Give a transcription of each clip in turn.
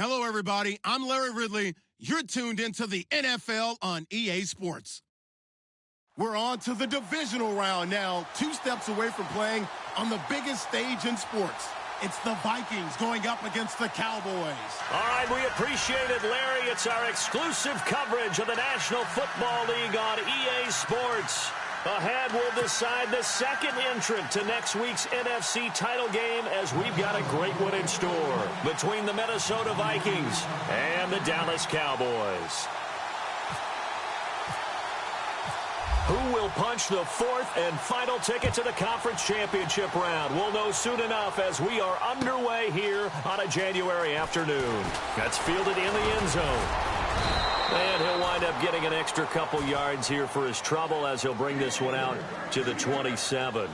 Hello, everybody. I'm Larry Ridley. You're tuned into the NFL on EA Sports. We're on to the divisional round now, 2 steps away from playing on the biggest stage in sports. It's the Vikings going up against the Cowboys. All right, we appreciate it, Larry. It's our exclusive coverage of the National Football League on EA Sports. Ahead, we'll decide the second entrant to next week's NFC title game, as we've got a great one in store between the Minnesota Vikings and the Dallas Cowboys. Who will punch the 4th and final ticket to the conference championship round? We'll know soon enough as we are underway here on a January afternoon. That's fielded in the end zone. And he'll wind up getting an extra couple yards here for his trouble as he'll bring this one out to the 27.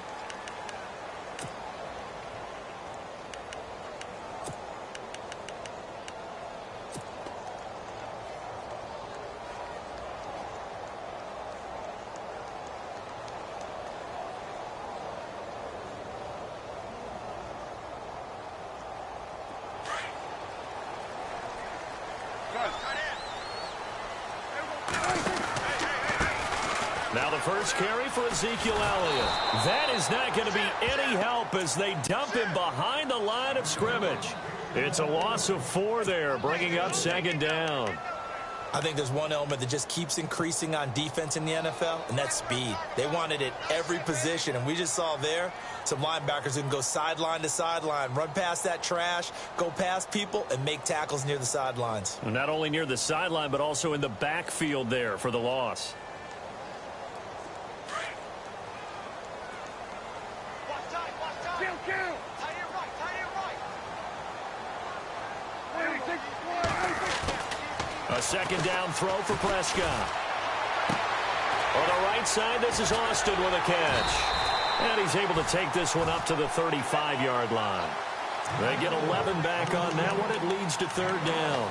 Now the first carry for Ezekiel Elliott. That is not going to be any help as they dump him behind the line of scrimmage. It's a loss of 4 there, bringing up 2nd down. I think there's one element that just keeps increasing on defense in the NFL, and that's speed. They want it at every position, and we just saw there some linebackers who can go sideline to sideline, run past that trash, go past people, and make tackles near the sidelines. And not only near the sideline, but also in the backfield there for the loss. A 2nd down throw for Prescott. On the right side, this is Austin with a catch. And he's able to take this one up to the 35-yard line. They get 11 back on that one. It leads to 3rd down.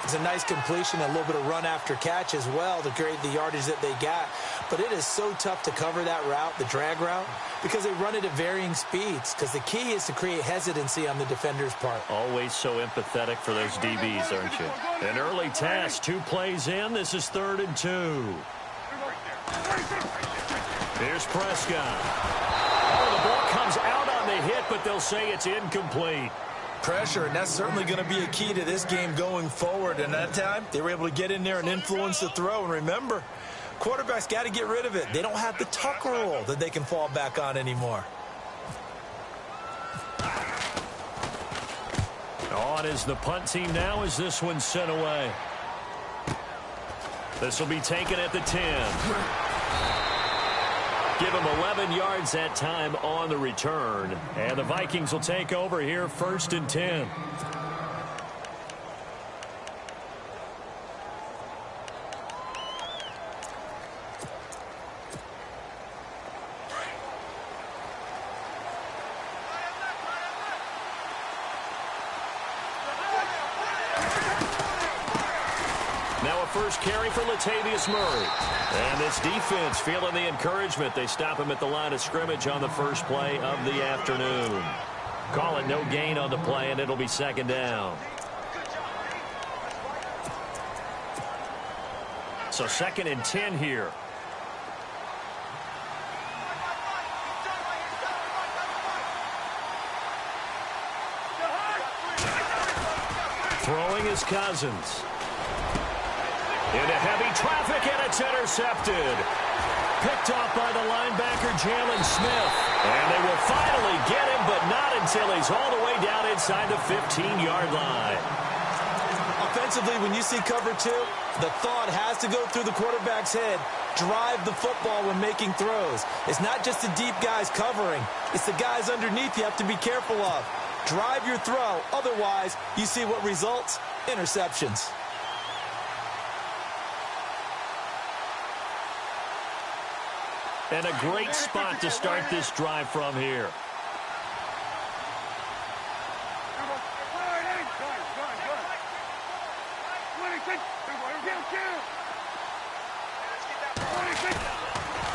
It's a nice completion, a little bit of run after catch as well to create the yardage that they got. But it is so tough to cover that route, the drag route, because they run it at varying speeds. Because the key is to create hesitancy on the defender's part. Always so empathetic for those DBs, aren't you? An early test, 2 plays in. This is 3rd and 2. Here's Prescott. Oh, the ball comes out on the hit, but they'll say it's incomplete. Pressure, and that's certainly going to be a key to this game going forward. And that time, they were able to get in there and influence the throw. And remember, quarterbacks got to get rid of it. They don't have the tuck rule that they can fall back on anymore. On is the punt team now as this one's sent away. This will be taken at the 10. Give him 11 yards that time on the return. And the Vikings will take over here 1st and 10. First carry for Latavius Murray. And this defense feeling the encouragement. They stop him at the line of scrimmage on the first play of the afternoon. Call it no gain on the play, and it'll be 2nd down. So 2nd and 10 here. Throwing is Cousins. Into heavy traffic, and it's intercepted. Picked off by the linebacker, Jalen Smith. And they will finally get him, but not until he's all the way down inside the 15-yard line. Offensively, when you see cover 2, the thought has to go through the quarterback's head. Drive the football when making throws. It's not just the deep guys covering. It's the guys underneath you have to be careful of. Drive your throw. Otherwise, you see what results? Interceptions. And a great spot to start this drive from here.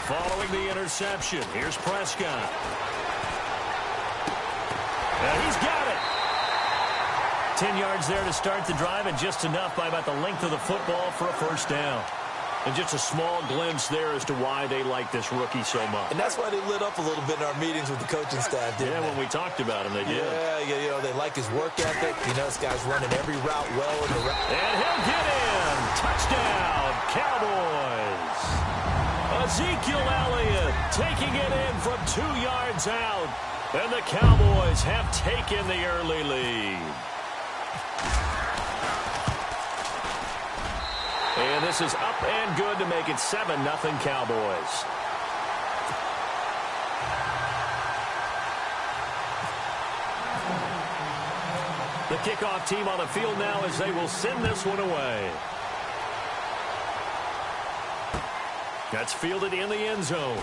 Following the interception, here's Prescott. And he's got it. 10 yards there to start the drive, and just enough by about the length of the football for a first down. And just a small glimpse there as to why they like this rookie so much. And that's why they lit up a little bit in our meetings with the coaching staff, didn't they? Yeah, when we talked about him, they did. Yeah, they like his work ethic. You know, this guy's running every route well in the route. And he'll get in. Touchdown, Cowboys. Ezekiel Elliott taking it in from 2 yards out. And the Cowboys have taken the early lead. And this is up and good to make it 7-0 Cowboys. The kickoff team on the field now as they will send this one away. That's fielded in the end zone.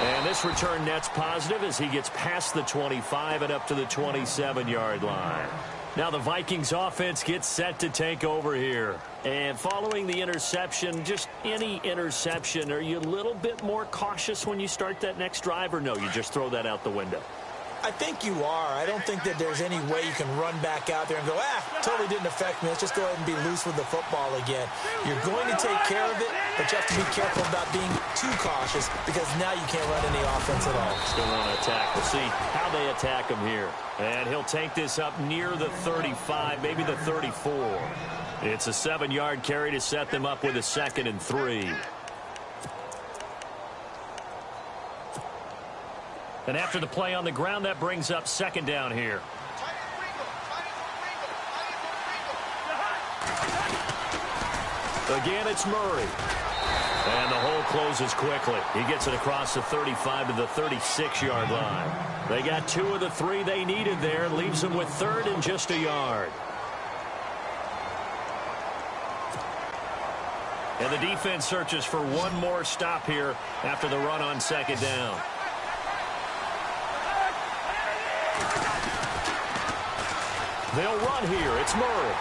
And this return net's positive as he gets past the 25 and up to the 27-yard line. Now the Vikings offense gets set to take over here. And following the interception, just any interception, are you a little bit more cautious when you start that next drive, or no, you just throw that out the window? I think you are. I don't think that there's any way you can run back out there and go, totally didn't affect me. Let's just go ahead and be loose with the football again. You're going to take care of it, but you have to be careful about being too cautious because now you can't run any offense at all. Still want to attack. We'll see how they attack him here. And he'll take this up near the 35, maybe the 34. It's a 7-yard carry to set them up with a 2nd and 3. And after the play on the ground, that brings up 2nd down here. Again, it's Murray. And the hole closes quickly. He gets it across the 35 to the 36-yard line. They got 2 of the 3 they needed there. Leaves them with 3rd and just a yard. And the defense searches for one more stop here after the run on 2nd down. They'll run here. It's Murray.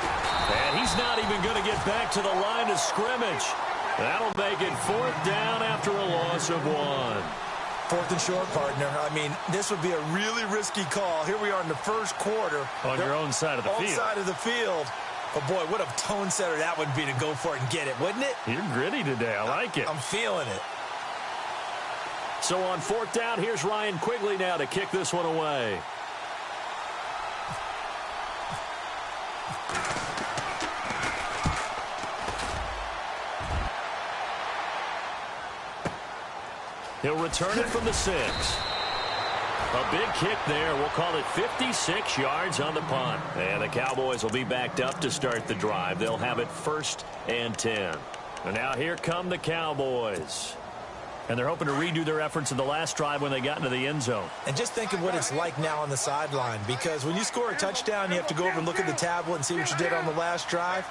And he's not even going to get back to the line of scrimmage. That'll make it 4th down after a loss of 1. 4th and short, partner. I mean, this would be a really risky call. Here we are in the first quarter. On your own side of the field. On side of the field. But, boy, what a tone setter that would be to go for it and get it, wouldn't it? You're gritty today. I like it. I'm feeling it. So on 4th down, here's Ryan Quigley now to kick this one away. He'll return it from the 6. A big kick there. We'll call it 56 yards on the punt. And the Cowboys will be backed up to start the drive. They'll have it 1st and 10. And now here come the Cowboys. And they're hoping to redo their efforts in the last drive when they got into the end zone. And just think of what it's like now on the sideline, because when you score a touchdown, you have to go over and look at the tablet and see what you did on the last drive.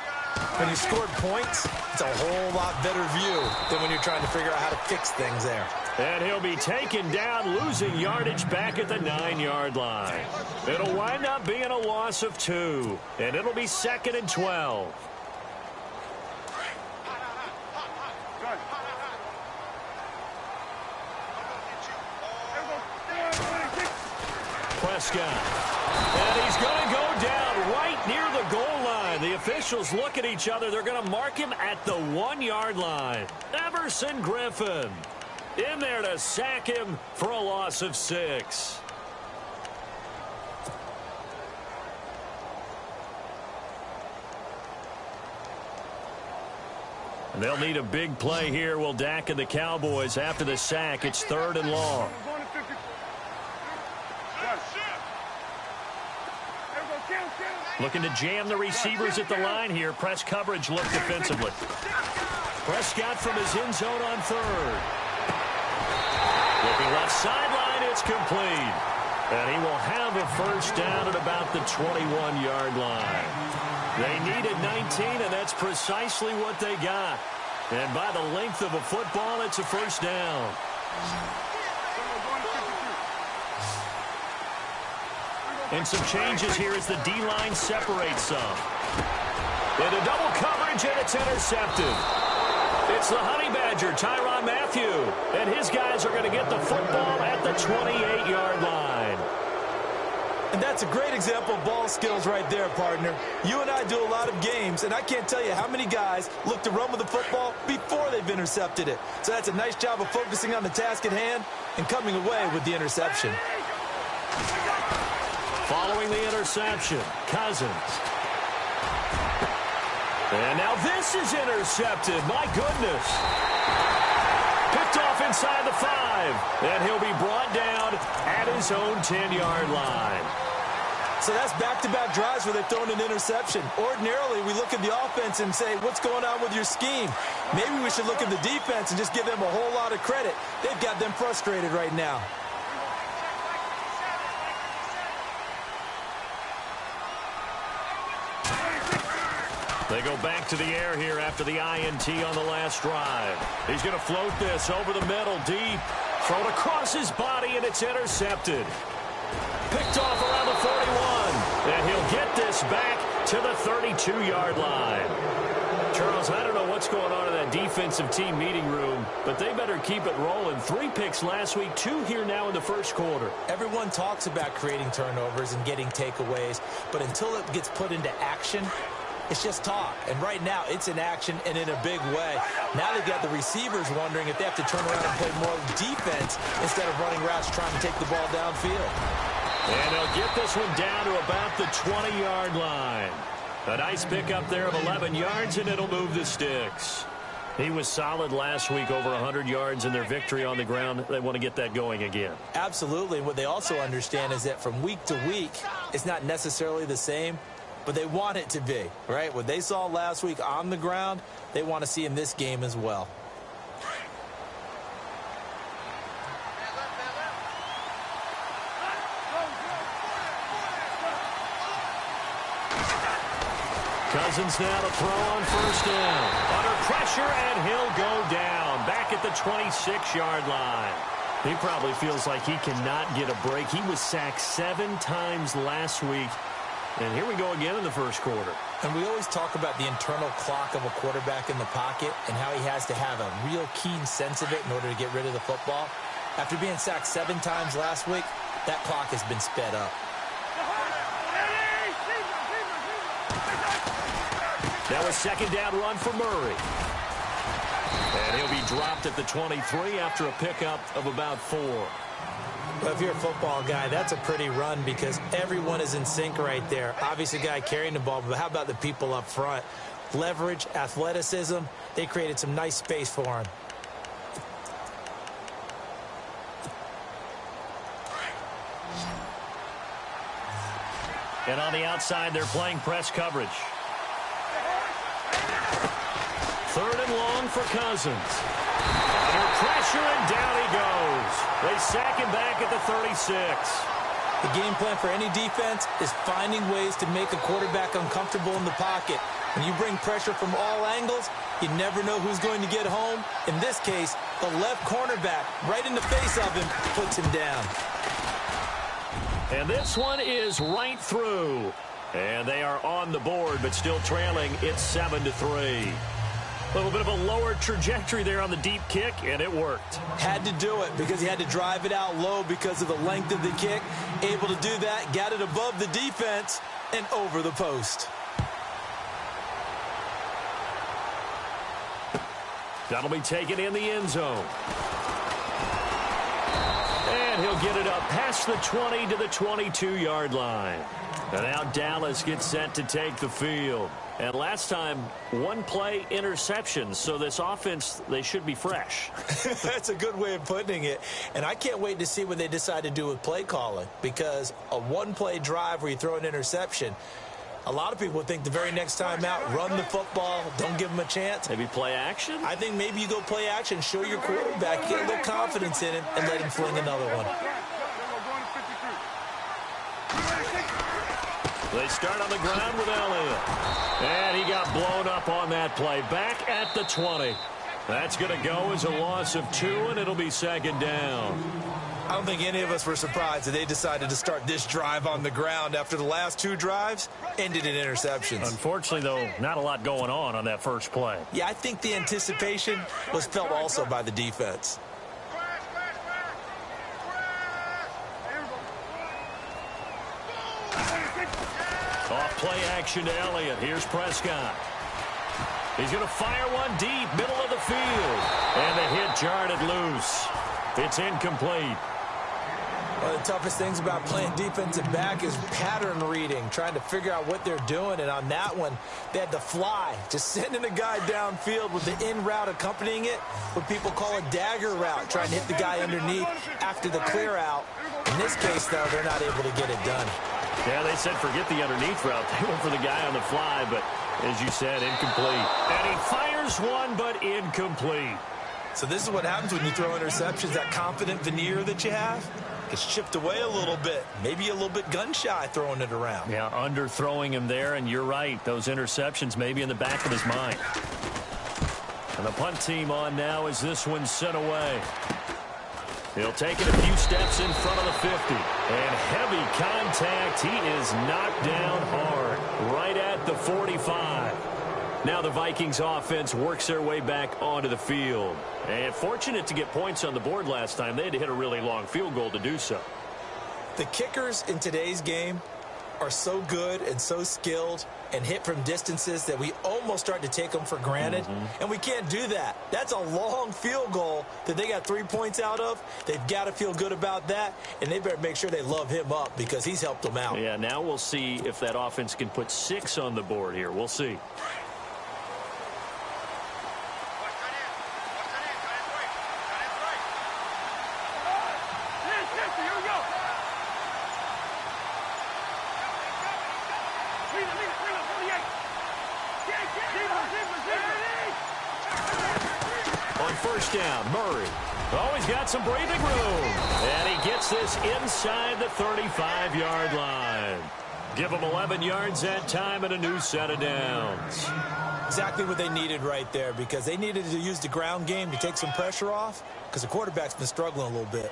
When you scored points, it's a whole lot better view than when you're trying to figure out how to fix things there. And he'll be taken down, losing yardage back at the 9-yard line. It'll wind up being a loss of 2, and it'll be 2nd and 12. Prescott. And he's going to go down right near the goal line. The officials look at each other. They're going to mark him at the 1-yard line. Everson Griffin in there to sack him for a loss of 6. And they'll need a big play here. Will Dak and the Cowboys after the sack. It's 3rd and long. Looking to jam the receivers at the line here. Press coverage look defensively. Prescott from his end zone on 3rd. Looking left sideline, it's complete. And he will have a 1st down at about the 21-yard line. They needed 19, and that's precisely what they got. And by the length of a football, it's a 1st down. And some changes here as the D-line separates some. Into double coverage, and it's intercepted. It's the Honey Badger, Tyrann Mathieu. And his guys are going to get the football at the 28-yard line. And that's a great example of ball skills right there, partner. You and I do a lot of games, and I can't tell you how many guys look to run with the football before they've intercepted it. So that's a nice job of focusing on the task at hand and coming away with the interception. Following the interception, Cousins. And now this is intercepted. My goodness. Picked off inside the 5. And he'll be brought down at his own 10-yard line. So that's back-to-back drives where they've thrown an interception. Ordinarily, we look at the offense and say, what's going on with your scheme? Maybe we should look at the defense and just give them a whole lot of credit. They've got them frustrated right now. They go back to the air here after the INT on the last drive. He's going to float this over the middle, deep. Thrown across his body, and it's intercepted. Picked off around the 41. And he'll get this back to the 32-yard line. Charles, I don't know what's going on in that defensive team meeting room, but they better keep it rolling. 3 picks last week, 2 here now in the first quarter. Everyone talks about creating turnovers and getting takeaways, but until it gets put into action, it's just talk. And right now, it's in action and in a big way. Now they've got the receivers wondering if they have to turn around and play more defense instead of running routes trying to take the ball downfield. And they'll get this one down to about the 20-yard line. A nice pickup there of 11 yards, and it'll move the sticks. He was solid last week, over 100 yards in their victory on the ground. They want to get that going again. Absolutely. And what they also understand is that from week to week, it's not necessarily the same, but they want it to be, right? What they saw last week on the ground, they want to see in this game as well. Cousins now to throw on first down. Under pressure, and he'll go down. Back at the 26-yard line. He probably feels like he cannot get a break. He was sacked 7 times last week. And here we go again in the first quarter. And we always talk about the internal clock of a quarterback in the pocket and how he has to have a real keen sense of it in order to get rid of the football. After being sacked 7 times last week, that clock has been sped up. Now a second down run for Murray. And he'll be dropped at the 23 after a pickup of about 4. Well, if you're a football guy, that's a pretty run because everyone is in sync right there. Obviously, the guy carrying the ball, but how about the people up front? Leverage, athleticism, they created some nice space for him. And on the outside, they're playing press coverage. 3rd and long for Cousins. Under pressure, and down he goes. They sack him back at the 36. The game plan for any defense is finding ways to make a quarterback uncomfortable in the pocket. When you bring pressure from all angles, you never know who's going to get home. In this case, the left cornerback, right in the face of him, puts him down. And this one is right through. And they are on the board, but still trailing. It's 7-3. A little bit of a lower trajectory there on the deep kick, and it worked. Had to do it because he had to drive it out low because of the length of the kick. Able to do that, got it above the defense and over the post. That'll be taken in the end zone. And he'll get it up past the 20 to the 22-yard line. And now Dallas gets set to take the field. And last time, 1 play interception. So this offense, they should be fresh. That's a good way of putting it. And I can't wait to see what they decide to do with play calling. Because a 1-play drive where you throw an interception, a lot of people think the very next time out, run the football, don't give them a chance. Maybe play action? I think maybe you go play action, show your quarterback, get a little confidence in him, and let him fling another one. They start on the ground with Elliott. And he got blown up on that play. Back at the 20. That's going to go as a loss of 2, and it'll be 2nd down. I don't think any of us were surprised that they decided to start this drive on the ground after the last 2 drives ended in interceptions. Unfortunately, though, not a lot going on that first play. Yeah, I think the anticipation was felt also by the defense. play action to Elliott. Here's Prescott. He's going to fire one deep, middle of the field. And the hit jarred it loose. It's incomplete. One of the toughest things about playing defensive back is pattern reading, trying to figure out what they're doing. And on that one, they had to fly, just sending a guy downfield with the in route accompanying it, what people call a dagger route, trying to hit the guy underneath after the clear out. In this case, though, they're not able to get it done. Yeah, they said forget the underneath route. They went for the guy on the fly, but as you said, incomplete. And he fires one, but incomplete. So this is what happens when you throw interceptions. That confident veneer that you have gets chipped away a little bit. Maybe a little bit gun-shy throwing it around. Yeah, underthrowing him there, and you're right. Those interceptions may be in the back of his mind. And the punt team on now as this one's sent away. He'll take it a few steps in front of the 50. And heavy contact. He is knocked down hard right at the 45. Now the Vikings offense works their way back onto the field. And fortunate to get points on the board last time. They had to hit a really long field goal to do so. The kickers in today's game are so good and so skilled and hit from distances that we almost start to take them for granted. And we can't do that. That's a long field goal that they got 3 points out of. They've got to feel good about that, and they better make sure they love him up because he's helped them out. Yeah, now we'll see if that offense can put 6 on the board here. We'll see. On first down, Murray. Oh, he's got some breathing room. And he gets this inside the 35-yard line. Give him 11 yards that time and a new set of downs. Exactly what they needed right there because they needed to use the ground game to take some pressure off because the quarterback's been struggling a little bit.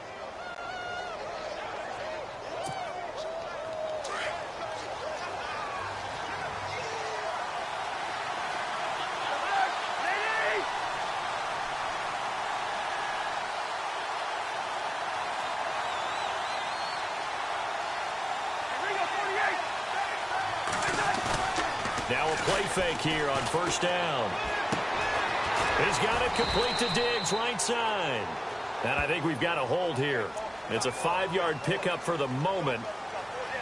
Now a play fake here on first down. He's got it complete to Diggs, right side. And I think we've got a hold here. It's a 5-yard pickup for the moment.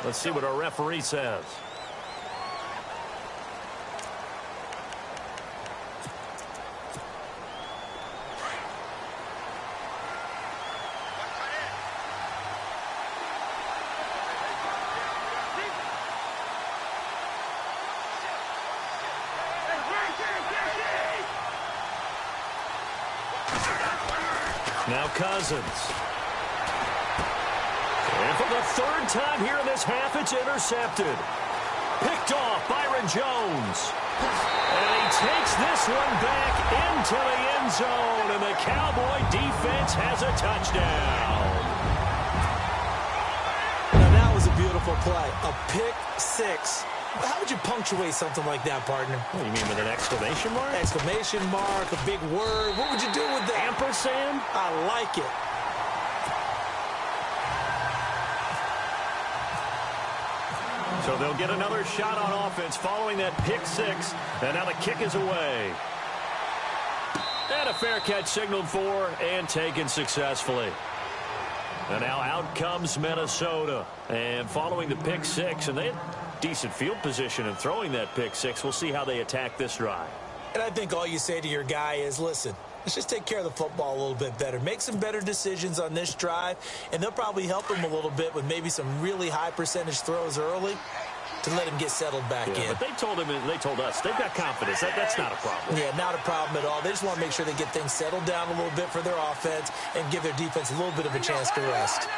Let's see what our referee says. Now Cousins. And for the third time here in this half, it's intercepted. Picked off Byron Jones. And he takes this one back into the end zone, and the Cowboy defense has a touchdown. Now that was a beautiful play. A pick six. How would you punctuate something like that, partner? What do you mean, with an exclamation mark? Exclamation mark, a big word. What would you do with that? Ampersand? I like it. So they'll get another shot on offense following that pick six. And now the kick is away. And a fair catch signaled for and taken successfully. And now out comes Minnesota. And following the pick six, and they had decent field position in throwing that pick six. We'll see how they attack this drive. And I think all you say to your guy is, listen, let's just take care of the football a little bit better. Make some better decisions on this drive, and they'll probably help him a little bit with maybe some really high percentage throws early to let him get settled back in. But they told us they've got confidence. That's not a problem. Yeah, not a problem at all. They just want to make sure they get things settled down a little bit for their offense and give their defense a little bit of a chance to rest.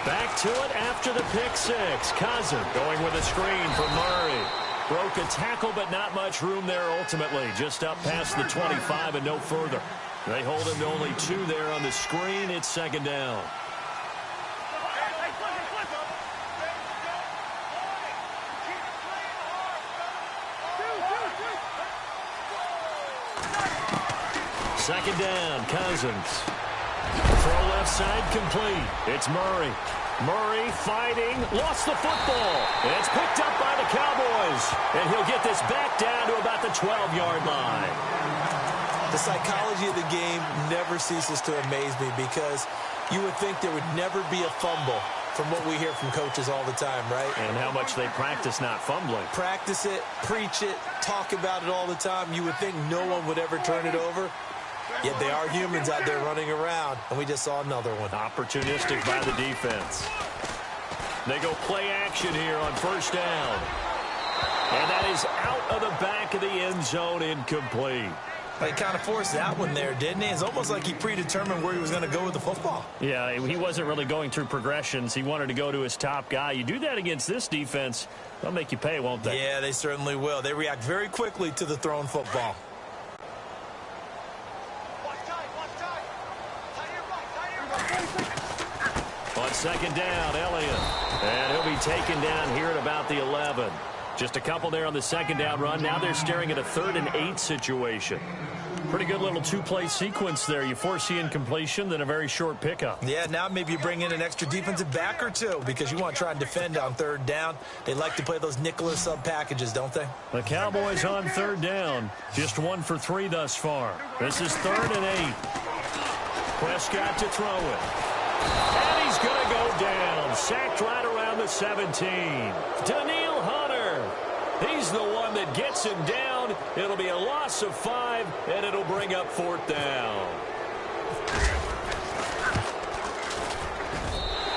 Back to it after the pick six. Cousins going with a screen for Murray. Broke a tackle, but not much room there ultimately. Just up past the 25 and no further. They hold him to only 2 there on the screen. It's second down. Second down, Cousins. Throw left side complete. It's Murray. Murray fighting, lost the football. And it's picked up by the Cowboys. And he'll get this back down to about the 12-yard line. The psychology of the game never ceases to amaze me because you would think there would never be a fumble from what we hear from coaches all the time, right? And how much they practice not fumbling. Practice it, preach it, talk about it all the time. You would think no one would ever turn it over. Yet they are humans out there running around, and we just saw another one. Opportunistic by the defense. They go play action here on first down. And that is out of the back of the end zone, incomplete. He kind of forced that one there, didn't he? It's almost like he predetermined where he was going to go with the football. Yeah, he wasn't really going through progressions. He wanted to go to his top guy. You do that against this defense, they'll make you pay, won't they? Yeah, they certainly will. They react very quickly to the thrown football. On second down, Elliott. And he'll be taken down here at about the 11. Just a couple there on the second down run. Now they're staring at a 3rd and 8 situation. Pretty good little two-play sequence there. You force the incompletion, then a very short pickup. Yeah, now maybe you bring in an extra defensive back or two because you want to try and defend on 3rd down. They like to play those nickel sub packages, don't they? The Cowboys on 3rd down. Just 1 for 3 thus far. This is 3rd and 8. Prescott to throw it. And he's going to go down. Sacked right around the 17. Daniil Hunter. He's the one that gets him down. It'll be a loss of 5, and it'll bring up 4th down.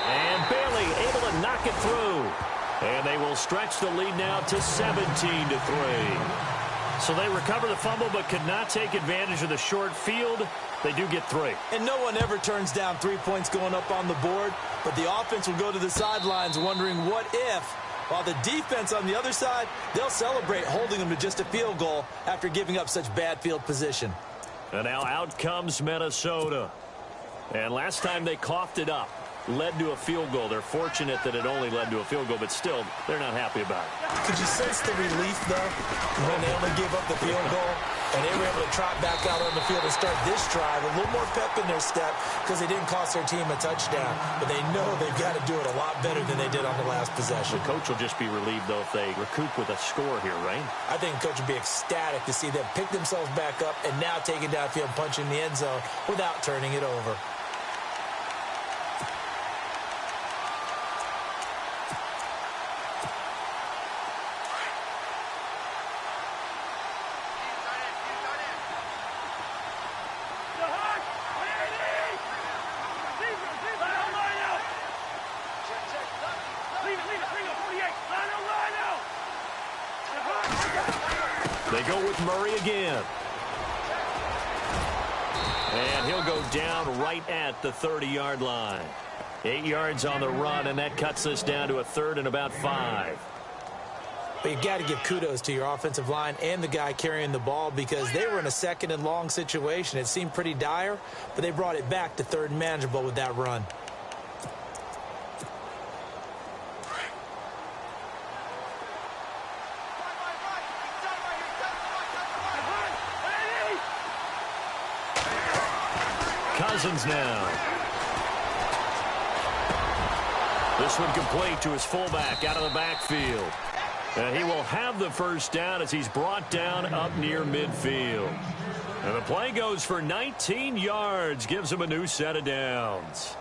And Bailey able to knock it through. And they will stretch the lead now to 17-3. So they recover the fumble but could not take advantage of the short field. They do get 3. And no one ever turns down 3 points going up on the board, but the offense will go to the sidelines wondering what if, while the defense on the other side, they'll celebrate holding them to just a field goal after giving up such bad field position. And now out comes Minnesota. And last time they coughed it up, led to a field goal. They're fortunate that it only led to a field goal, but still, they're not happy about it. Could you sense the relief, though, when they only gave up the field goal and they were able to trot back out on the field and start this drive, a little more pep in their step because they didn't cost their team a touchdown, but they know they've got to do it a lot better than they did on the last possession. The coach will just be relieved, though, if they recoup with a score here, right? I think the coach would be ecstatic to see them pick themselves back up and now take it downfield and punch in the end zone without turning it over. They go with Murray again. And he'll go down right at the 30-yard line. 8 yards on the run, and that cuts this down to a 3rd and about 5. But you've got to give kudos to your offensive line and the guy carrying the ball because they were in a 2nd and long situation. It seemed pretty dire, but they brought it back to 3rd and manageable with that run. Cousins now. This one complete to his fullback out of the backfield. And he will have the first down as he's brought down up near midfield. And the play goes for 19 yards, gives him a new set of downs.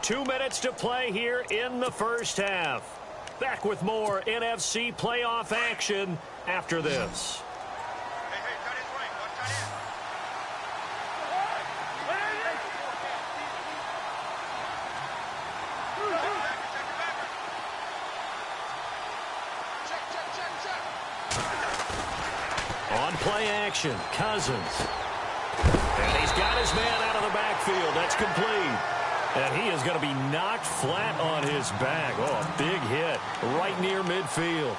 Two minutes to play here in the first half. Back with more NFC playoff action after this. On play action, Cousins. And he's got his man out of the backfield. That's complete. And he is going to be knocked flat on his back. Oh, a big hit right near midfield.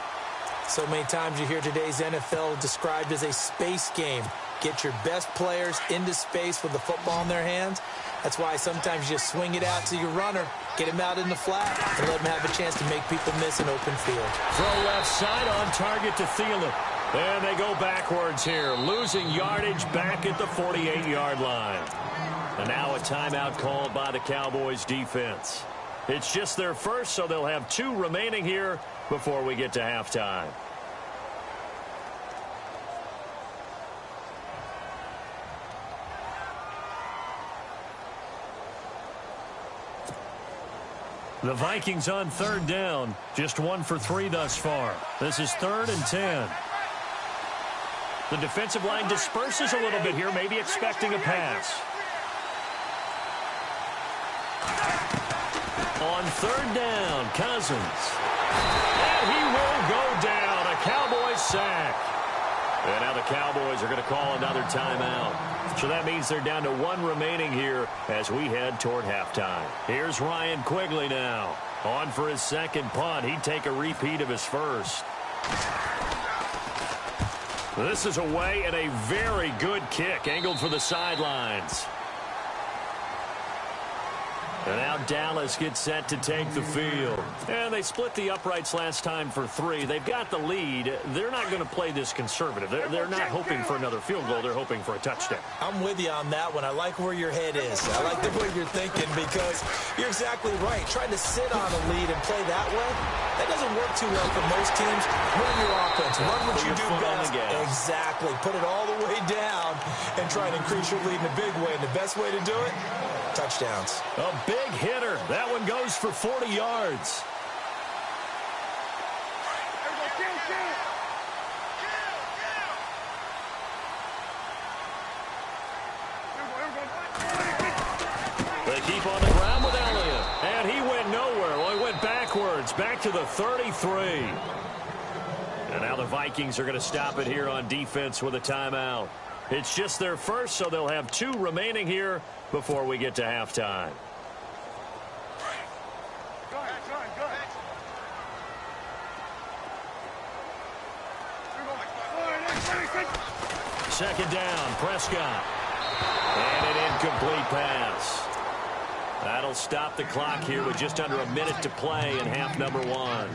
So many times you hear today's NFL described as a space game. Get your best players into space with the football in their hands. That's why sometimes you just swing it out to your runner, get him out in the flat, and let him have a chance to make people miss an open field. Throw left side on target to Thielen. And they go backwards here, losing yardage back at the 48-yard line. And now a timeout called by the Cowboys defense. It's just their first, so they'll have 2 remaining here before we get to halftime. The Vikings on 3rd down, just 1 for 3 thus far. This is 3rd and 10. The defensive line disperses a little bit here, maybe expecting a pass. On 3rd down, Cousins. And he will go down. A Cowboys sack. And now the Cowboys are going to call another timeout. So that means they're down to 1 remaining here as we head toward halftime. Here's Ryan Quigley now. On for his 2nd punt. He'd take a repeat of his first. This is away and a very good kick, angled for the sidelines. And now Dallas gets set to take the field. And they split the uprights last time for 3. They've got the lead. They're not going to play this conservative. They're not hoping for another field goal. They're hoping for a touchdown. I'm with you on that one. I like where your head is. I like the way you're thinking because you're exactly right. Trying to sit on a lead and play that way, that doesn't work too well for most teams. Run your offense. Run what you do best. Exactly. Put it all the way down and try and increase your lead in a big way. And the best way to do it, touchdowns. A big hitter. That one goes for 40 yards. They keep on the ground with Elliott. And he went nowhere. Well, he went backwards. Back to the 33. And now the Vikings are going to stop it here on defense with a timeout. It's just their first, so they'll have 2 remaining here before we get to halftime. Second down, Prescott. And an incomplete pass. That'll stop the clock here with just under a minute to play in half number 1.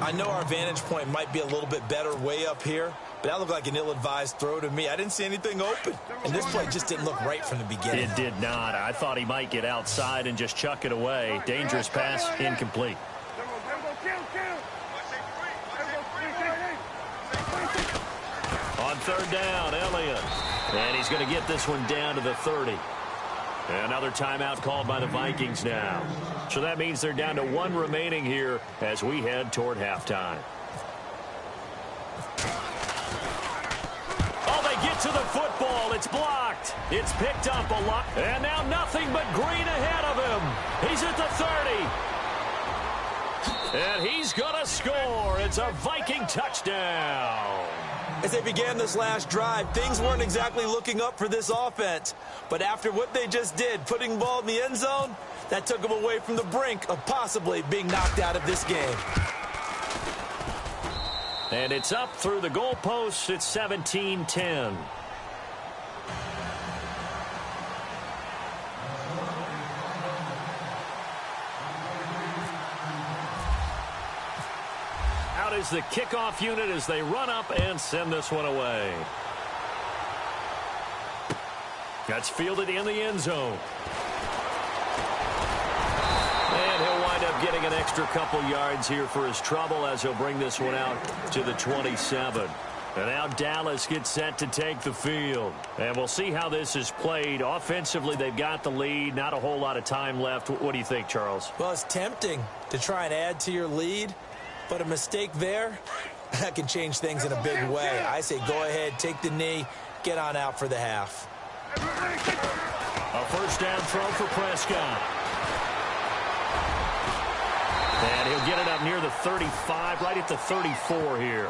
I know our vantage point might be a little bit better way up here, but that looked like an ill-advised throw to me. I didn't see anything open, and this play just didn't look right from the beginning. It did not. I thought he might get outside and just chuck it away. Dangerous pass, incomplete. On 3rd down, Elliott. And he's going to get this one down to the 30. Another timeout called by the Vikings now. So that means they're down to 1 remaining here as we head toward halftime. Oh, they get to the football. It's blocked. It's picked up a lot. And now nothing but green ahead of him. He's at the 30. And he's going to score. It's a Viking touchdown. As they began this last drive, things weren't exactly looking up for this offense. But after what they just did, putting the ball in the end zone, that took them away from the brink of possibly being knocked out of this game. And it's up through the goalposts. It's 17-10. Out is the kickoff unit as they run up and send this one away. That's fielded in the end zone. And he'll wind up getting an extra couple yards here for his trouble as he'll bring this one out to the 27. And now Dallas gets set to take the field. And we'll see how this is played. Offensively, they've got the lead. Not a whole lot of time left. What do you think, Charles? Well, it's tempting to try and add to your lead. But a mistake there, that can change things in a big way. I say go ahead, take the knee, get on out for the half. A first down throw for Prescott. And he'll get it up near the 35, right at the 34 here.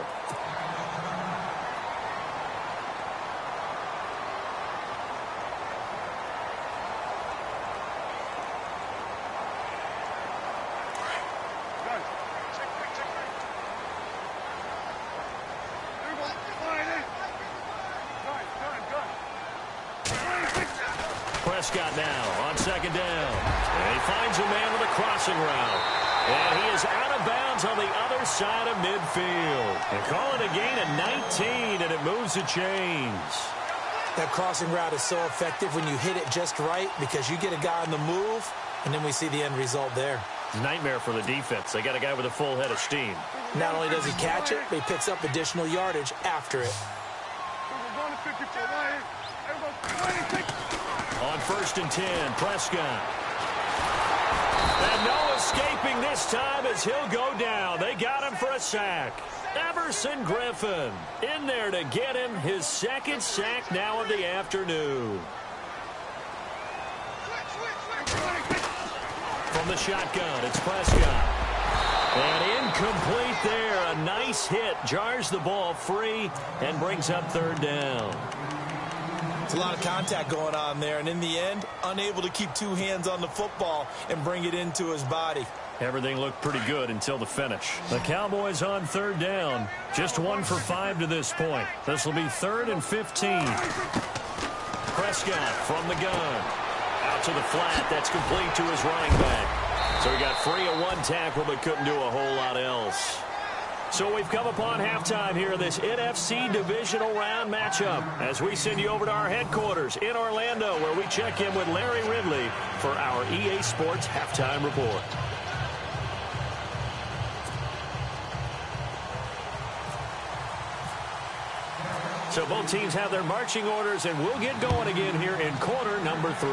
Prescott now on second down. And he finds a man with a crossing route. And he is out of bounds on the other side of midfield. And call it a gain of 19, and it moves the chains. That crossing route is so effective when you hit it just right because you get a guy on the move, and then we see the end result there. It's a nightmare for the defense. They got a guy with a full head of steam. Not only does he catch it, but he picks up additional yardage after it. On 1st and 10, Prescott. And no escaping this time as he'll go down. They got him for a sack. Everson Griffin in there to get him his second sack now of the afternoon. From the shotgun, it's Prescott. And incomplete there. A nice hit. Jars the ball free and brings up 3rd down. It's a lot of contact going on there, and in the end, unable to keep 2 hands on the football and bring it into his body. Everything looked pretty good until the finish. The Cowboys on 3rd down. Just 1 for 5 to this point. This will be 3rd and 15. Prescott from the gun. Out to the flat. That's complete to his running back. So he got free of 1 tackle but couldn't do a whole lot else. So we've come upon halftime here in this NFC divisional round matchup as we send you over to our headquarters in Orlando where we check in with Larry Ridley for our EA Sports Halftime Report. So both teams have their marching orders, and we'll get going again here in quarter number 3.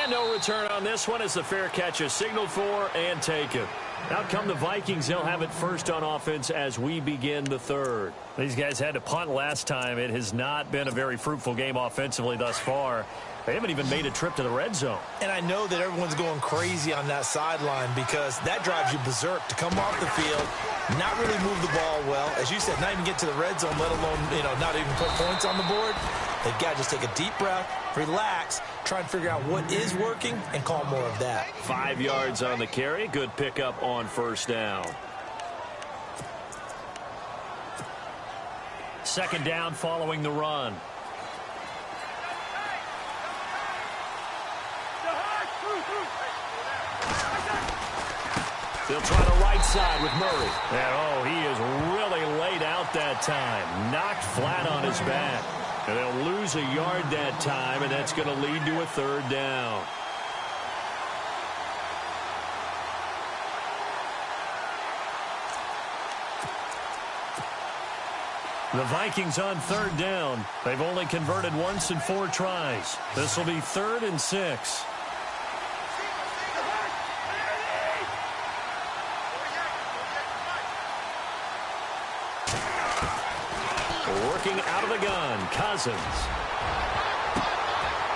And no return on this one as the fair catch is signaled for and taken. Out come the Vikings. They'll have it first on offense as we begin the 3rd. These guys had to punt last time. It has not been a very fruitful game offensively thus far. They haven't even made a trip to the red zone. And I know that everyone's going crazy on that sideline because that drives you berserk to come off the field, not really move the ball well. As you said, not even get to the red zone, let alone, not even put points on the board. They've got to just take a deep breath, relax, try and figure out what is working, and call more of that. 5 yards on the carry. Good pickup on 1st down. 2nd down following the run. They'll try the right side with Murray. And, he is really laid out that time. Knocked flat on his back. And they'll lose a yard that time, and that's going to lead to a 3rd down. The Vikings on 3rd down. They've only converted once in 4 tries. This will be 3rd and 6. Working out of the gun, Cousins.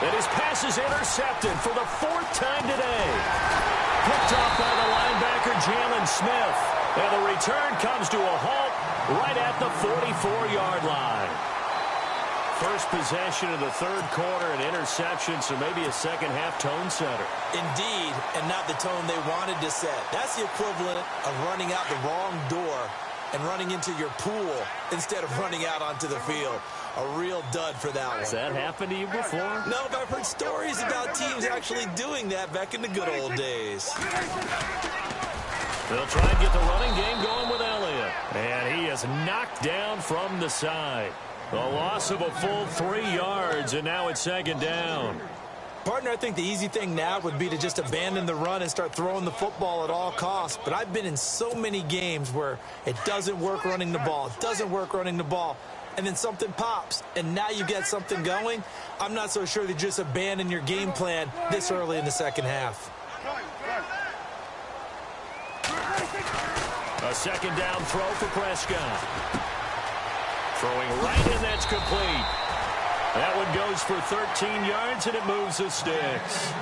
And his pass is intercepted for the 4th time today. Picked off by the linebacker, Jalen Smith. And the return comes to a halt right at the 44-yard line. First possession of the 3rd quarter, an interception, so maybe a second-half tone setter. Indeed, and not the tone they wanted to set. That's the equivalent of running out the wrong door and running into your pool instead of running out onto the field. A real dud for that one. Has that happened to you before? No, but I've heard stories about teams actually doing that back in the good old days. They'll try and get the running game going with Elliott. And he is knocked down from the side. The loss of a full 3 yards, and now it's 2nd down. Partner, I think the easy thing now would be to just abandon the run and start throwing the football at all costs. But I've been in so many games where it doesn't work running the ball. It doesn't work running the ball. And then something pops, and now you get something going. I'm not so sure that you just abandon your game plan this early in the second half. A 2nd down throw for Prescott. Throwing right in, that's complete. That one goes for 13 yards, and it moves the sticks.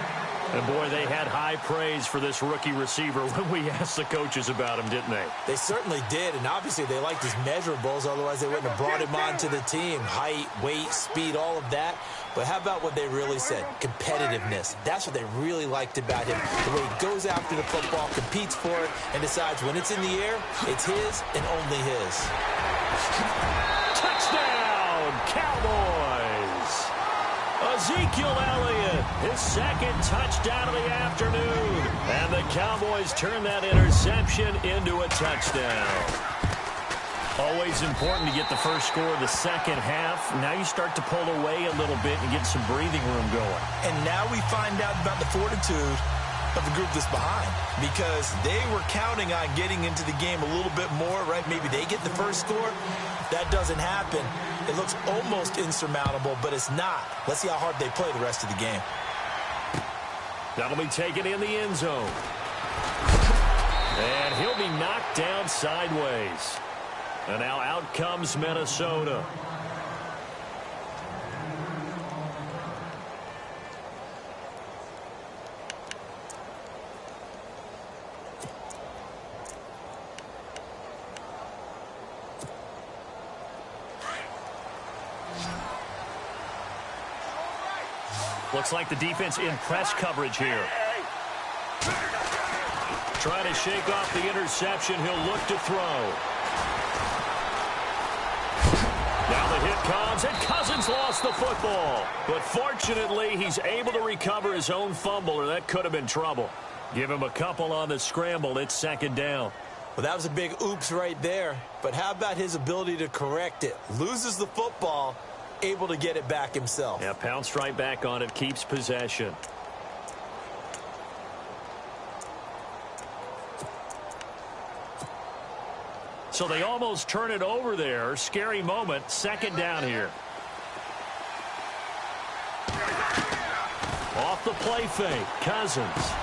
And, boy, they had high praise for this rookie receiver when we asked the coaches about him, didn't they? They certainly did, and obviously they liked his measurables. Otherwise, they wouldn't have brought him onto the team. Height, weight, speed, all of that. But how about what they really said? Competitiveness. That's what they really liked about him. The way he goes after the football, competes for it, and decides when it's in the air, it's his and only his. Touchdown, Cowboys! A Ezekiel Elliott, his second touchdown of the afternoon. And the Cowboys turn that interception into a touchdown. Always important to get the first score of the second half. Now you start to pull away a little bit and get some breathing room going. And now we find out about the fortitude of the group that's behind, because they were counting on getting into the game a little bit more, right? Maybe they get the first score. That doesn't happen. It looks almost insurmountable, but it's not. Let's see how hard they play the rest of the game. That'll be taken in the end zone. And he'll be knocked down sideways. And now out comes Minnesota. Looks like the defense in press coverage here. Trying to shake off the interception. He'll look to throw. Now the hit comes, and Cousins lost the football. But fortunately, he's able to recover his own fumble, or that could have been trouble. Give him a couple on the scramble. It's second down. Well, that was a big oops right there. But how about his ability to correct it? Loses the football, able to get it back himself. Yeah, pounced right back on it, keeps possession. So they almost turn it over there. Scary moment. Second down here. Off the play fake. Cousins.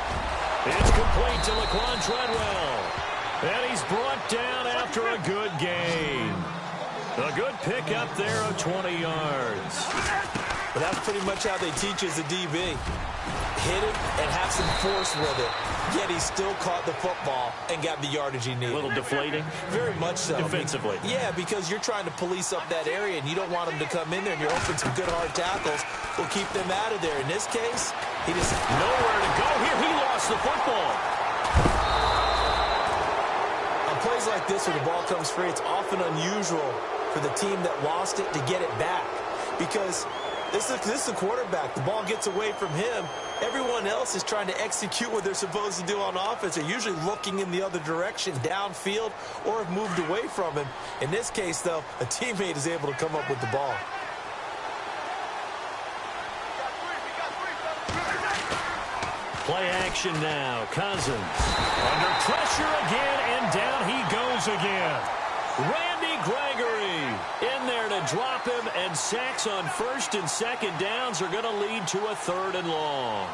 It's complete to Laquan Treadwell. And he's brought down after a good gain. A good pickup there of 20 yards. But that's pretty much how they teach as a DB. Hit it and have some force with it. Yet he still caught the football and got the yardage he needed. A little deflating? Very much so. Defensively? Yeah, because you're trying to police up that area, and you don't want them to come in there, and you're hoping some good hard tackles will keep them out of there. In this case, he just... Nowhere to go here. He lost the football. On plays like this where the ball comes free, it's often unusual for the team that lost it to get it back. Because this is the quarterback. The ball gets away from him. Everyone else is trying to execute what they're supposed to do on offense. They're usually looking in the other direction, downfield, or have moved away from him. In this case, though, a teammate is able to come up with the ball. Play action now. Cousins under pressure again, and down he goes again. Randy Gregory in there to drop him, and sacks on first and second downs are going to lead to a third and long.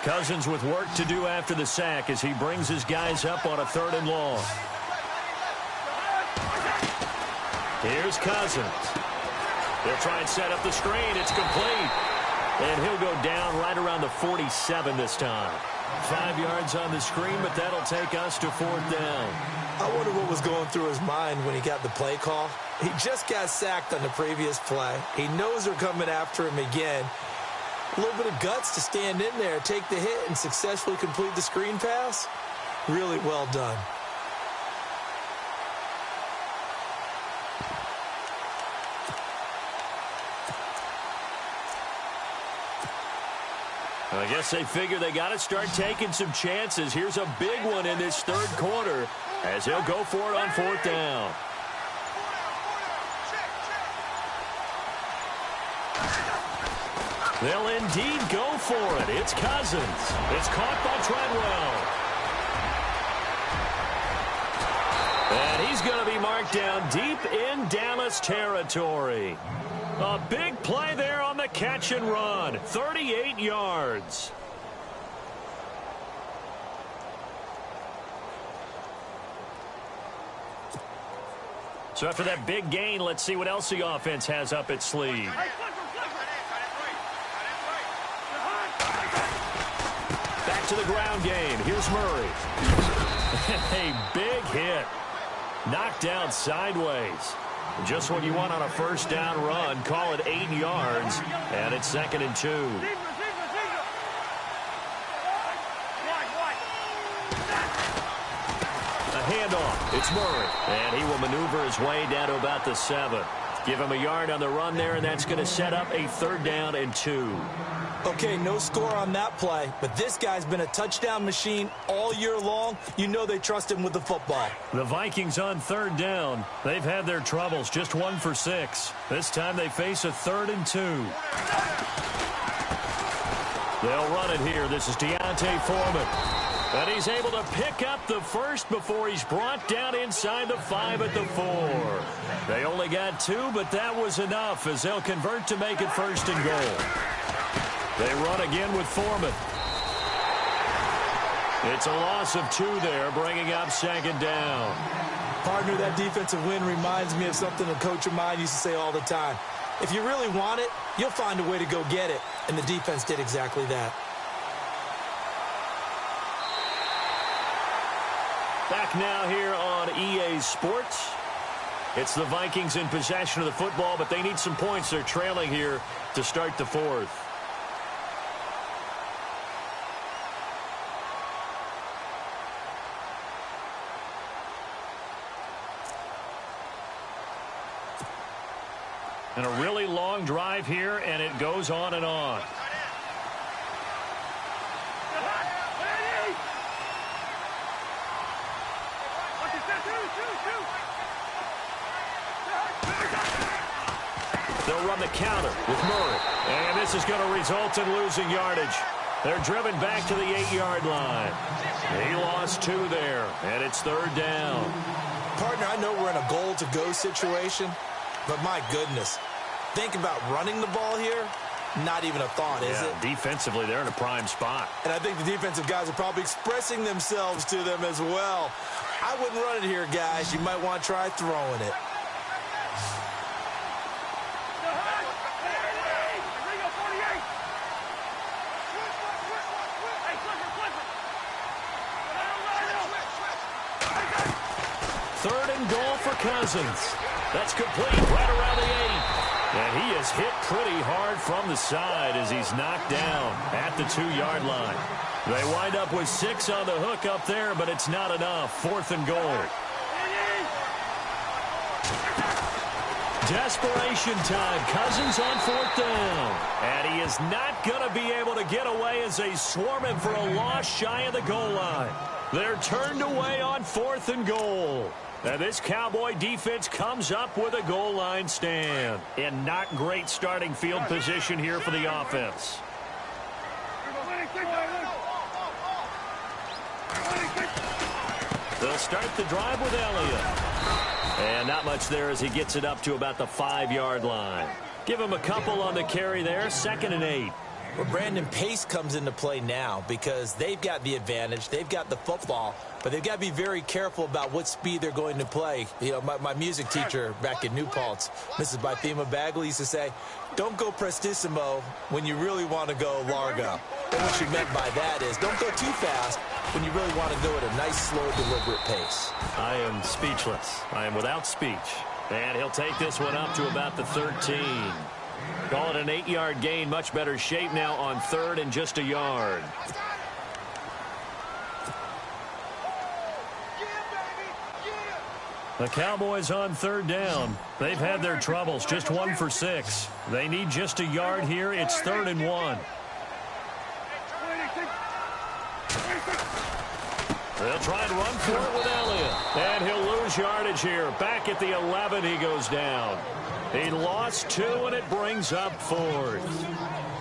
Cousins with work to do after the sack as he brings his guys up on a third and long. Here's Cousins. They'll try and set up the screen. It's complete. And he'll go down right around the 47 this time. 5 yards on the screen, but that'll take us to fourth down. I wonder what was going through his mind when he got the play call. He just got sacked on the previous play. He knows they're coming after him again. A little bit of guts to stand in there, take the hit, and successfully complete the screen pass. Really well done. I guess they figure they got to start taking some chances. Here's a big one in this third quarter as he'll go for it on fourth down. They'll indeed go for it. It's Cousins. It's caught by Treadwell. And he's going to be marked down deep in Dallas territory. A big play there on the catch and run. 38 yards. So after that big gain, let's see what else the offense has up its sleeve. Back to the ground game. Here's Murray. A big hit. Knocked down sideways. Just what you want on a first down run. Call it 8 yards. And it's 2nd and 2. handoff. It's Murray. And he will maneuver his way down to about the 7. Give him a yard on the run there, and that's going to set up a 3rd down and 2. Okay, no score on that play, but this guy's been a touchdown machine all year long. You know they trust him with the football. The Vikings on 3rd down. They've had their troubles, just 1 for 6. This time they face a 3rd and 2. They'll run it here. This is Deontay Foreman. And he's able to pick up the first before he's brought down inside the 5 at the 4. They only got 2, but that was enough as they'll convert to make it 1st and goal. They run again with Foreman. It's a loss of 2 there, bringing up 2nd down. Partner, that defensive win reminds me of something a coach of mine used to say all the time. If you really want it, you'll find a way to go get it. And the defense did exactly that. Back now here on EA Sports. It's the Vikings in possession of the football, but they need some points. They're trailing here to start the 4th. And a really long drive here, and it goes on and on. They'll run the counter with Murray. And this is going to result in losing yardage. They're driven back to the 8-yard line. He lost 2 there, and it's 3rd down. Partner, I know we're in a goal-to-go situation, but my goodness, think about running the ball here. Not even a thought, is it? Defensively, they're in a prime spot. And I think the defensive guys are probably expressing themselves to them as well. I wouldn't run it here, guys. You might want to try throwing it. Third and goal for Cousins. That's complete right around the 8. And he is hit pretty hard from the side as he's knocked down at the 2-yard line. They wind up with 6 on the hook up there, but it's not enough. 4th and goal. Desperation time. Cousins on 4th down. And he is not going to be able to get away as they swarm him for a loss shy of the goal line. They're turned away on 4th and goal. Now this Cowboy defense comes up with a goal line stand. And not great starting field position here for the offense. They'll start the drive with Elliott. And not much there as he gets it up to about the 5-yard line. Give him a couple on the carry there. 2nd and 8. Well, Brandon, pace comes into play now because they've got the advantage. They've got the football, but they've got to be very careful about what speed they're going to play. You know, my music teacher back in New Paltz, Mrs. Bythema Bagley, used to say, don't go prestissimo when you really want to go largo. And what she meant by that is don't go too fast when you really want to go at a nice, slow, deliberate pace. I am speechless. I am without speech. And he'll take this one up to about the 13. Call it an 8-yard gain. Much better shape now on 3rd and just a yard. The Cowboys on 3rd down. They've had their troubles. Just 1 for 6. They need just a yard here. It's 3rd and 1. They'll try and run for it with Elliott. And he'll lose yardage here. Back at the 11, he goes down. He lost 2, and it brings up 4th.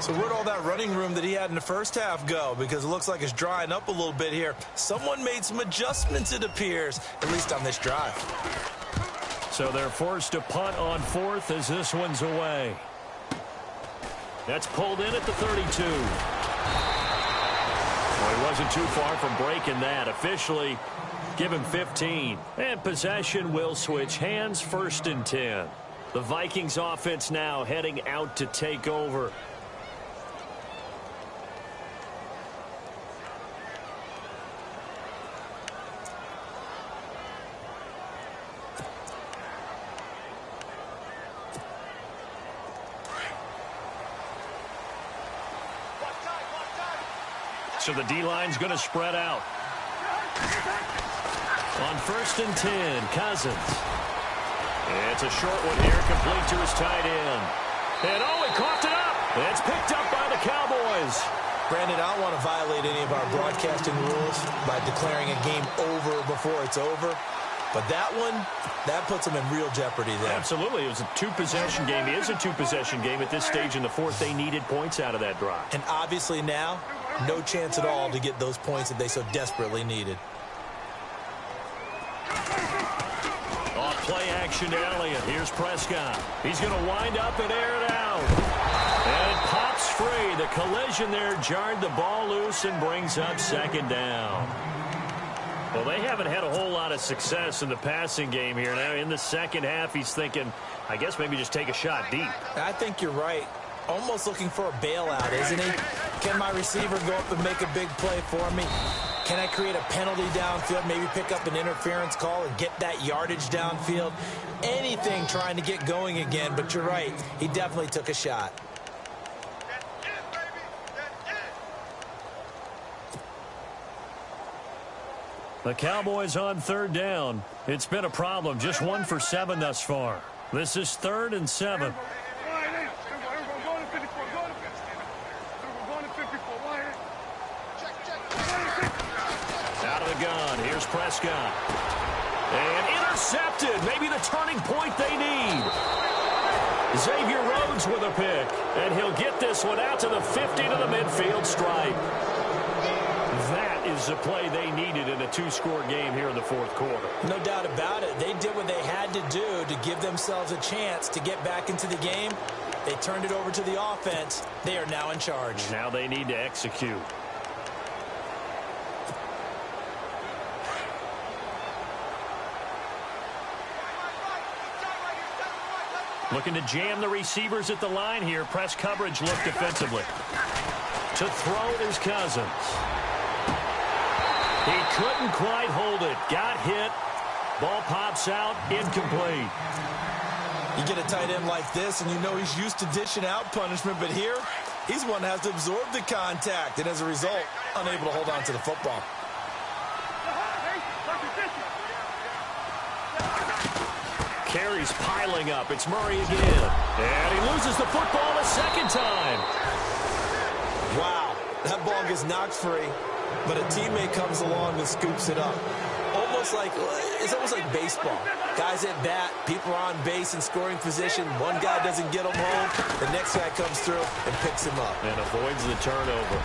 So where'd all that running room that he had in the first half go? Because it looks like it's drying up a little bit here. Someone made some adjustments, it appears, at least on this drive. So they're forced to punt on 4th as this one's away. That's pulled in at the 32. Well, he wasn't too far from breaking that. Officially, give him 15. And possession will switch hands. 1st and 10. The Vikings offense now heading out to take over. So the D-line's going to spread out. On 1st and 10, Cousins. It's a short one here, complete to his tight end. And oh, he coughed it up. It's picked up by the Cowboys. Brandon, I don't want to violate any of our broadcasting rules by declaring a game over before it's over. But that one, that puts them in real jeopardy there. Absolutely. It was a two-possession game. It is a two-possession game at this stage in the fourth. They needed points out of that drive. And obviously now, no chance at all to get those points that they so desperately needed. Off play action to Elliott. Here's Prescott. He's going to wind up and air it out. And it pops free. The collision there jarred the ball loose and brings up 2nd down. Well, they haven't had a whole lot of success in the passing game here. Now, in the second half, he's thinking, I guess maybe just take a shot deep. I think you're right. Almost looking for a bailout, isn't he? Can my receiver go up and make a big play for me? Can I create a penalty downfield, maybe pick up an interference call and get that yardage downfield? Anything trying to get going again, but you're right. He definitely took a shot. The Cowboys on 3rd down. It's been a problem. Just 1 for 7 thus far. This is 3rd and 7. Out of the gun. Here's Prescott. And intercepted. Maybe the turning point they need. Xavier Rhodes with a pick. And he'll get this one out to the 50 to the midfield stripe. That is the play they needed in a 2-score game here in the 4th quarter. No doubt about it. They did what they had to do to give themselves a chance to get back into the game. They turned it over to the offense. They are now in charge. Now they need to execute. Looking to jam the receivers at the line here. Press coverage look defensively. To throw is Cousins. He couldn't quite hold it. Got hit. Ball pops out. Incomplete. You get a tight end like this, and you know he's used to dishing out punishment, but here, he's one that has to absorb the contact, and as a result, unable to hold on to the football. Carries piling up. It's Murray again. And he loses the football a 2nd time. Wow, that ball gets knocked free, but a teammate comes along and scoops it up. It's almost like baseball. Guys at bat, people are on base in scoring position. One guy doesn't get him home. The next guy comes through and picks him up. And avoids the turnover.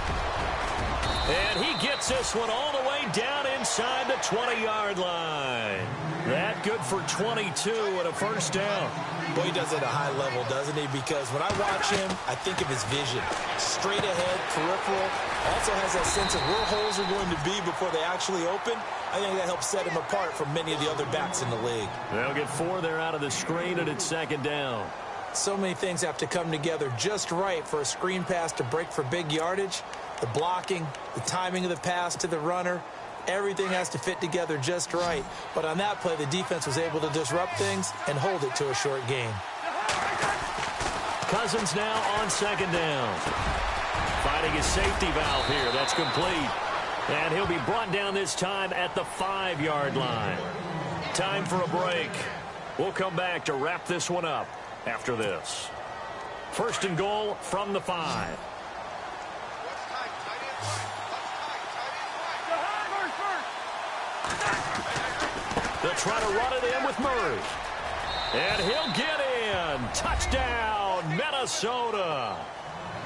And he gets this one all the way down inside the 20-yard line. That good for 22 and a 1st down. Boy, he does it at a high level, doesn't he? Because when I watch him, I think of his vision. Straight ahead, peripheral. Also has that sense of where holes are going to be before they actually open. I think that helps set him apart from many of the other backs in the league. They'll get 4 there out of the screen, and it's 2nd down. So many things have to come together just right for a screen pass to break for big yardage. The blocking, the timing of the pass to the runner, everything has to fit together just right. But on that play, the defense was able to disrupt things and hold it to a short gain. Cousins now on 2nd down. Finding his safety valve here. That's complete. And he'll be brought down this time at the 5-yard line. Time for a break. We'll come back to wrap this one up after this. 1st and goal from the 5. They'll try to run it in with Murray. And he'll get in. Touchdown, Minnesota.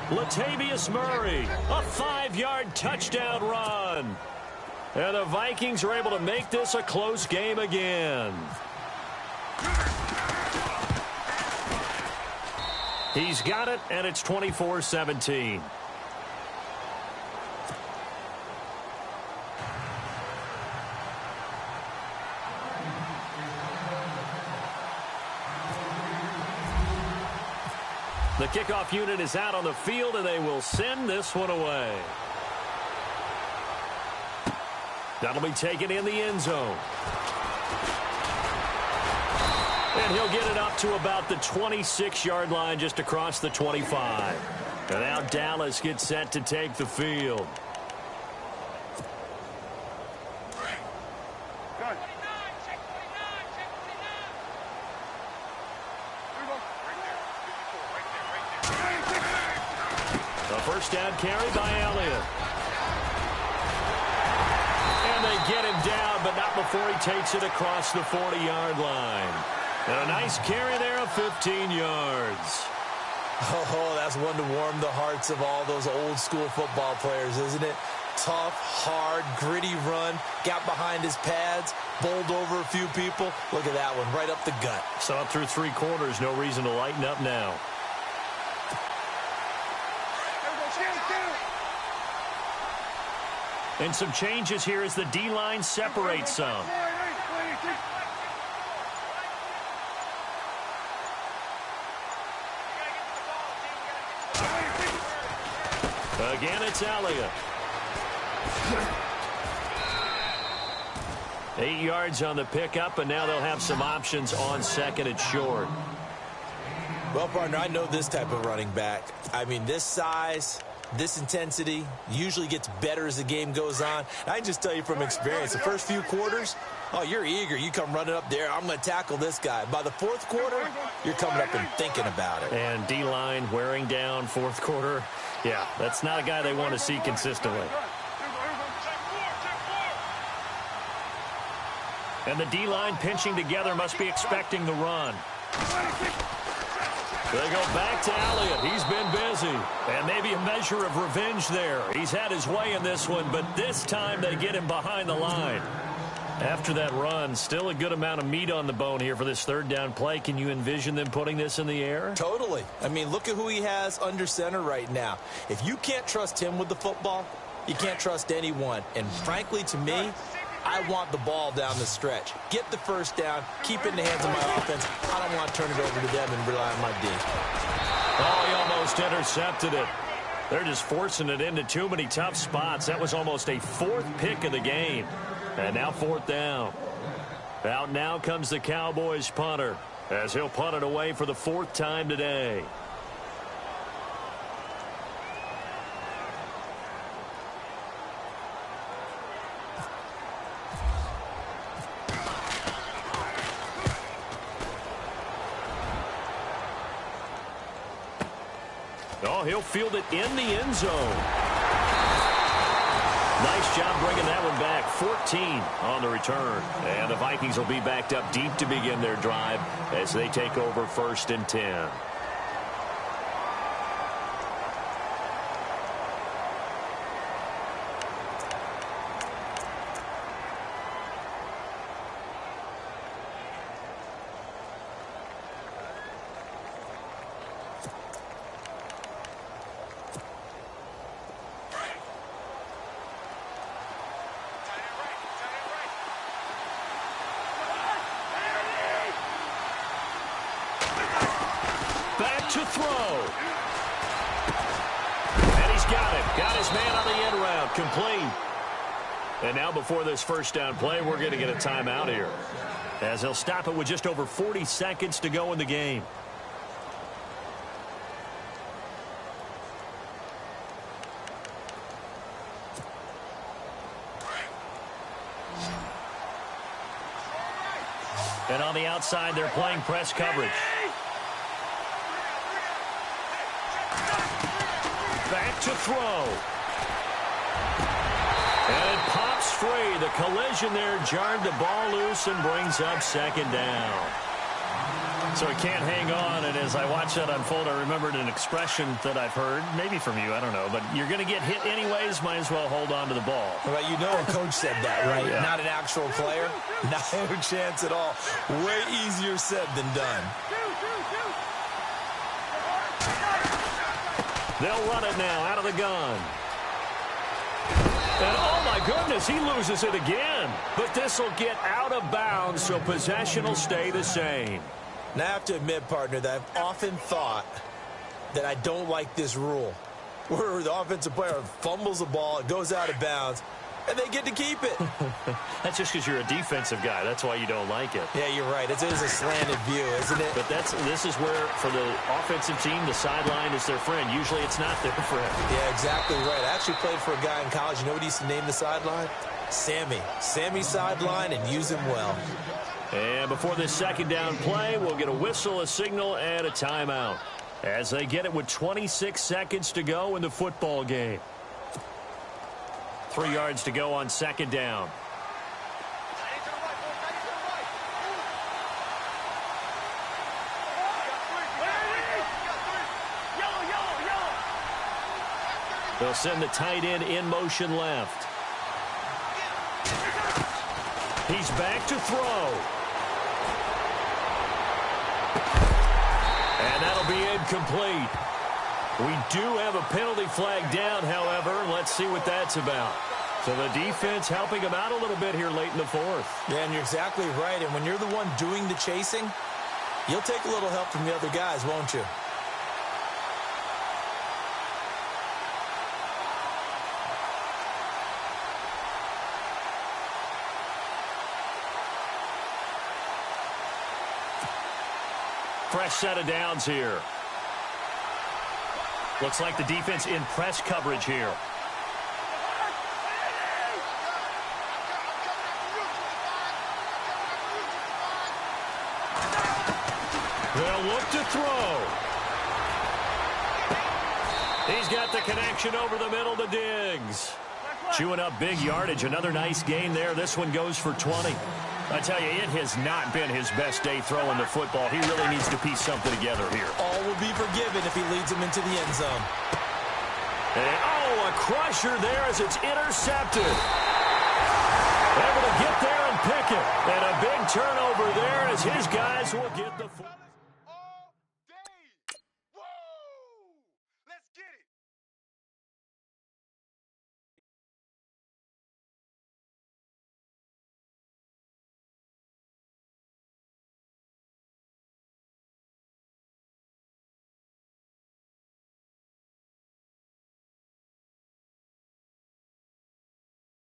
Latavius Murray, a 5-yard touchdown run. And the Vikings are able to make this a close game again. He's got it, and it's 24-17. The kickoff unit is out on the field, and they will send this one away. That'll be taken in the end zone. And he'll get it up to about the 26-yard line, just across the 25. And now Dallas gets set to take the field. first down carry by Elliott. And they get him down, but not before he takes it across the 40-yard line. And a nice carry there of 15 yards. Oh, that's one to warm the hearts of all those old-school football players, isn't it? Tough, hard, gritty run, got behind his pads, bowled over a few people. Look at that one, right up the gut. Saw it through 3 quarters, no reason to lighten up now. And some changes here as the D-line separates some. Again, it's Elliott. 8 yards on the pickup, and now they'll have some options on second and short. Well, partner, I know this type of running back. I mean, this size, this intensity usually gets better as the game goes on. I can just tell you from experience, the first few quarters, oh, you're eager. You come running up there, I'm going to tackle this guy. By the fourth quarter, you're coming up and thinking about it. And D-line wearing down fourth quarter. Yeah, that's not a guy they want to see consistently. And the D-line pinching together must be expecting the run. They go back to Elliott. He's been busy. And maybe a measure of revenge there. He's had his way in this one, but this time they get him behind the line. After that run, still a good amount of meat on the bone here for this third down play. Can you envision them putting this in the air? Totally. I mean, look at who he has under center right now. If you can't trust him with the football, you can't trust anyone. And frankly, to me, I want the ball down the stretch. Get the first down, keep it in the hands of my offense. I don't want to turn it over to them and rely on my D. Oh, he almost intercepted it. They're just forcing it into too many tough spots. That was almost a 4th pick of the game. And now 4th down. Out now comes the Cowboys punter as he'll punt it away for the 4th time today. Oh, he'll field it in the end zone. Nice job bringing that one back. 14 on the return. And the Vikings will be backed up deep to begin their drive as they take over 1st and 10. Back to throw. And he's got it. Got his man on the end route. Complete. And now before this first down play, we're going to get a timeout here, as they'll stop it with just over 40 seconds to go in the game. And on the outside, they're playing press coverage. Back to throw. And it pops free. The collision there jarred the ball loose and brings up 2nd down. So he can't hang on, and as I watched that unfold, I remembered an expression that I've heard, maybe from you, I don't know, but you're going to get hit anyways, might as well hold on to the ball. Well, you know a coach said that, right? Yeah. Not an actual player. No chance at all. Way easier said than done. They'll run it now out of the gun. And oh my goodness, he loses it again. But this will get out of bounds, so possession will stay the same. Now, I have to admit, partner, that I've often thought that I don't like this rule, where the offensive player fumbles the ball, it goes out of bounds, and they get to keep it. That's just because you're a defensive guy. That's why you don't like it. Yeah, you're right. It is a slanted view, isn't it? But this is where, for the offensive team, the sideline is their friend. Usually it's not their friend. Yeah, exactly right. I actually played for a guy in college. You know what he used to name the sideline? Sammy. Sammy sideline, and use him well. And before this second down play, we'll get a whistle, a signal, and a timeout. as they get it with 26 seconds to go in the football game. 3 yards to go on second down. They'll send the tight end in motion left. He's back to throw. And that'll be incomplete. We do have a penalty flag down, however. Let's see what that's about. So the defense helping him out a little bit here late in the fourth. Yeah, and you're exactly right. And when you're the one doing the chasing, you'll take a little help from the other guys, won't you? Fresh set of downs here. Looks like the defense in press coverage here. They'll look to throw. He's got the connection over the middle to Diggs. Chewing up big yardage. Another nice gain there. This one goes for 20. I tell you, it has not been his best day throwing the football. He really needs to piece something together here. All will be forgiven if he leads them into the end zone. And, a crusher there as it's intercepted. Able to get there and pick it. And a big turnover there as his guys will get the football.